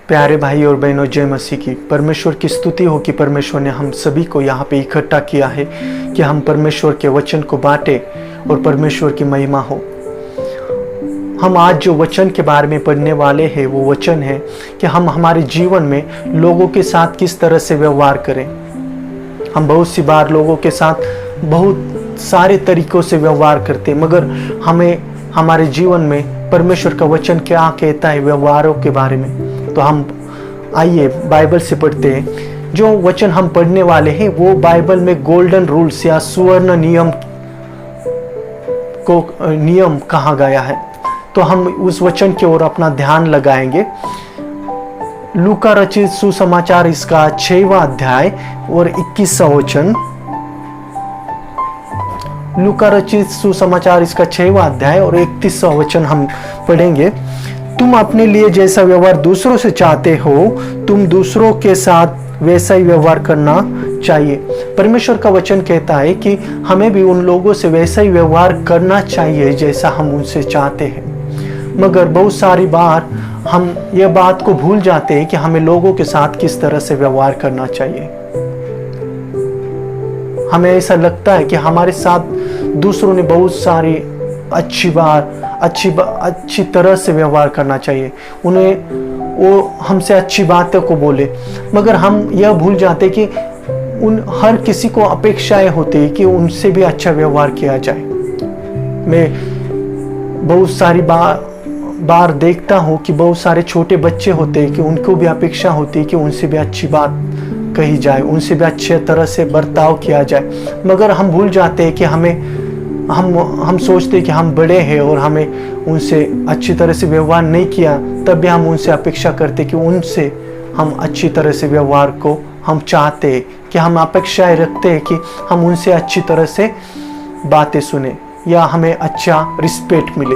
प्यारे भाई और बहनों, जय मसीह की। परमेश्वर की स्तुति हो कि परमेश्वर ने हम सभी को यहाँ पे इकट्ठा किया है कि हम परमेश्वर के वचन को बांटे और परमेश्वर की महिमा हो। हम आज जो वचन के बारे में पढ़ने वाले हैं वो वचन है कि हम हमारे जीवन में लोगों के साथ किस तरह से व्यवहार करें। हम बहुत सी बार लोगों के साथ बहुत सारे तरीकों से व्यवहार करते, मगर हमें हमारे जीवन में परमेश्वर का वचन क्या कहता है व्यवहारों के बारे में। तो हम आइए बाइबल से पढ़ते हैं। जो वचन हम पढ़ने वाले हैं वो बाइबल में गोल्डन रूल्स या सुवर्ण नियम को नियम कहा गया है। तो हम उस वचन की ओर अपना ध्यान लगाएंगे। लूका रचित सुसमाचार इसका 6वां अध्याय और 21वां वचन। लूका रचित सुसमाचार इसका 6वां अध्याय और 31वां वचन हम पढ़ेंगे। तुम अपने लिए जैसा व्यवहार दूसरों से चाहते हो, तुम दूसरों के साथ वैसा ही व्यवहार करना चाहिए। परमेश्वर का वचन कहता है कि हमें भी उन लोगों से वैसा ही व्यवहार करना चाहिए जैसा हम उनसे चाहते हैं। मगर बहुत सारी बार हम यह बात को भूल जाते हैं कि हमें लोगों के साथ किस तरह से व्यवहार करना चाहिए। हमें ऐसा लगता है कि हमारे साथ दूसरों ने बहुत सारी अच्छी तरह से व्यवहार करना चाहिए, उन्हें वो हमसे अच्छी बातों को बोले, मगर हम यह भूल जाते कि उन हर किसी को अपेक्षाएं होती है कि उनसे भी अच्छा व्यवहार किया जाए। मैं बहुत सारी बार देखता हूँ कि बहुत सारे छोटे बच्चे होते हैं कि उनको भी अपेक्षा होती है कि उनसे भी अच्छी बात कही जाए, उनसे भी अच्छे तरह से बर्ताव किया जाए, मगर हम भूल जाते हैं कि हम सोचते हैं कि हम बड़े हैं और हमें उनसे अच्छी तरह से व्यवहार नहीं किया, तब भी हम उनसे अपेक्षा करते कि उनसे हम अच्छी तरह से व्यवहार को हम चाहते हैं, कि हम अपेक्षाएं रखते हैं कि हम उनसे अच्छी तरह से बातें सुने या हमें अच्छा रिस्पेक्ट मिले।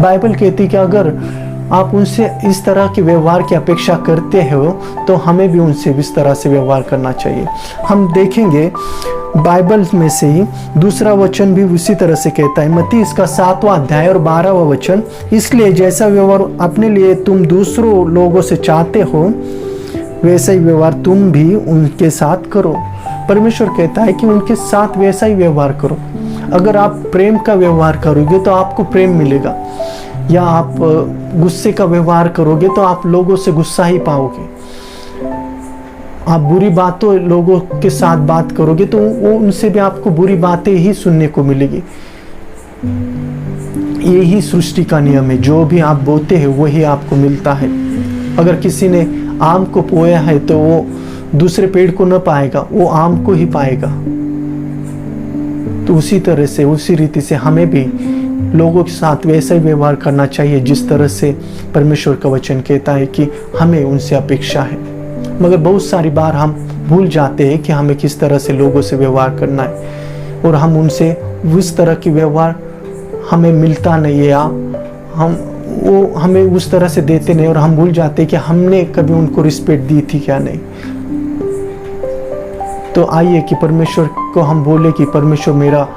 बाइबल कहती है कि अगर आप उनसे इस तरह के व्यवहार की अपेक्षा करते हो तो हमें भी उनसे इस तरह से व्यवहार करना चाहिए। हम देखेंगे बाइबल में से ही दूसरा वचन भी उसी तरह से कहता है। मत्ती इसका 7वां अध्याय और 12वां वचन। इसलिए जैसा व्यवहार अपने लिए तुम दूसरों लोगों से चाहते हो, वैसा ही व्यवहार तुम भी उनके साथ करो। परमेश्वर कहता है कि उनके साथ वैसा ही व्यवहार करो। अगर आप प्रेम का व्यवहार करोगे तो आपको प्रेम मिलेगा, या आप गुस्से का व्यवहार करोगे तो आप लोगों से गुस्सा ही पाओगे। आप बुरी बातों लोगों के साथ बात करोगे तो वो उनसे भी आपको बुरी बातें ही सुनने को मिलेगी। यही सृष्टि का नियम है, जो भी आप बोते हैं वही आपको मिलता है। अगर किसी ने आम को बोया है तो वो दूसरे पेड़ को न पाएगा, वो आम को ही पाएगा। तो उसी तरह से, उसी रीति से हमें भी लोगों के साथ वैसा ही व्यवहार करना चाहिए जिस तरह से परमेश्वर का वचन कहता है कि हमें उनसे अपेक्षा है। मगर बहुत सारी बार हम भूल जाते हैं कि हमें किस तरह से लोगों से व्यवहार करना है, और हम उनसे उस तरह की व्यवहार हमें मिलता नहीं है, या वो हमें उस तरह से देते नहीं, और हम भूल जाते हैं कि हमने कभी उनको रिस्पेक्ट दी थी क्या नहीं। तो आइए कि परमेश्वर को हम बोले कि परमेश्वर मेरा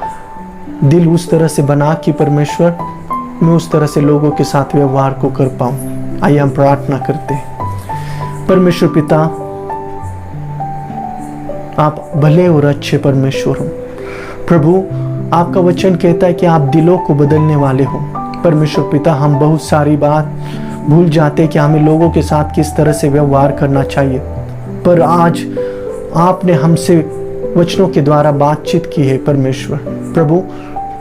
दिल उस तरह से बना कि परमेश्वर मैं उस तरह से लोगों के साथ व्यवहार को कर पाऊं। आइए हम प्रार्थना करते हैं। परमेश्वर पिता, आप भले और अच्छे परमेश्वर हो। प्रभु, आपका वचन कहता है कि आप दिलों को बदलने वाले हो। परमेश्वर पिता, हम बहुत सारी बात भूल जाते हैं कि हमें लोगों के साथ किस तरह से व्यवहार करना चाहिए, पर आज आपने हमसे वचनों के द्वारा बातचीत की है। परमेश्वर प्रभु,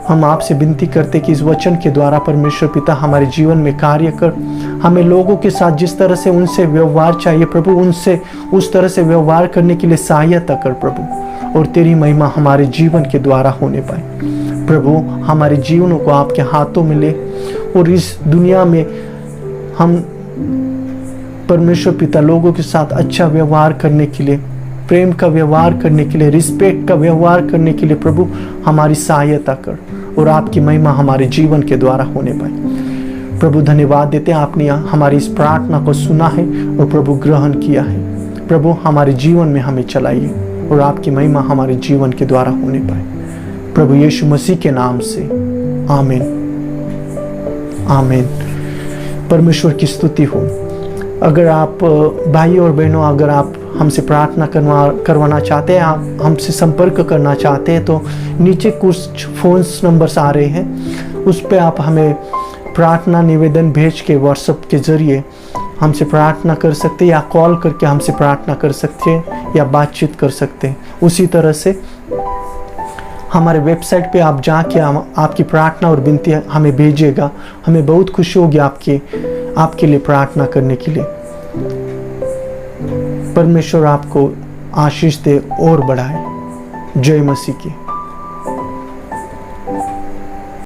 हम आपसे विनती करते कि इस वचन के द्वारा परमेश्वर पिता हमारे जीवन में कार्य कर। हमें लोगों के साथ जिस तरह से उनसे व्यवहार चाहिए प्रभु, उनसे उस तरह से व्यवहार करने के लिए सहायता कर प्रभु, और तेरी महिमा हमारे जीवन के द्वारा होने पाए। प्रभु, हमारे जीवनों को आपके हाथों में ले, और इस दुनिया में हम परमेश्वर पिता लोगों के साथ अच्छा व्यवहार करने के लिए, प्रेम का व्यवहार करने के लिए, रिस्पेक्ट का व्यवहार करने के लिए प्रभु हमारी सहायता कर, और आपकी महिमा हमारे जीवन के द्वारा होने पाए। प्रभु धन्यवाद देते हैं, आपने हमारी इस प्रार्थना को सुना है और प्रभु ग्रहण किया है। प्रभु हमारे जीवन में हमें चलाइए, और आपकी महिमा हमारे जीवन के द्वारा होने पाए। प्रभु यीशु मसीह के नाम से आमीन, आमीन। परमेश्वर की स्तुति हो। अगर आप भाई और बहनों, अगर आप हमसे प्रार्थना करवाना चाहते हैं, आप हमसे संपर्क करना चाहते हैं, तो नीचे कुछ फ़ोन्स नंबर्स आ रहे हैं, उस पर आप हमें प्रार्थना निवेदन भेज के व्हाट्सएप के ज़रिए हमसे प्रार्थना कर सकते हैं, या कॉल करके हमसे प्रार्थना कर सकते हैं, या बातचीत कर सकते हैं। उसी तरह से हमारे वेबसाइट पे आप जाके आपकी प्रार्थना और विनती हमें भेजिएगा। हमें बहुत खुशी होगी आपके लिए प्रार्थना करने के लिए। परमेश्वर आपको आशीष दे और बढ़ाए। जय मसीह की।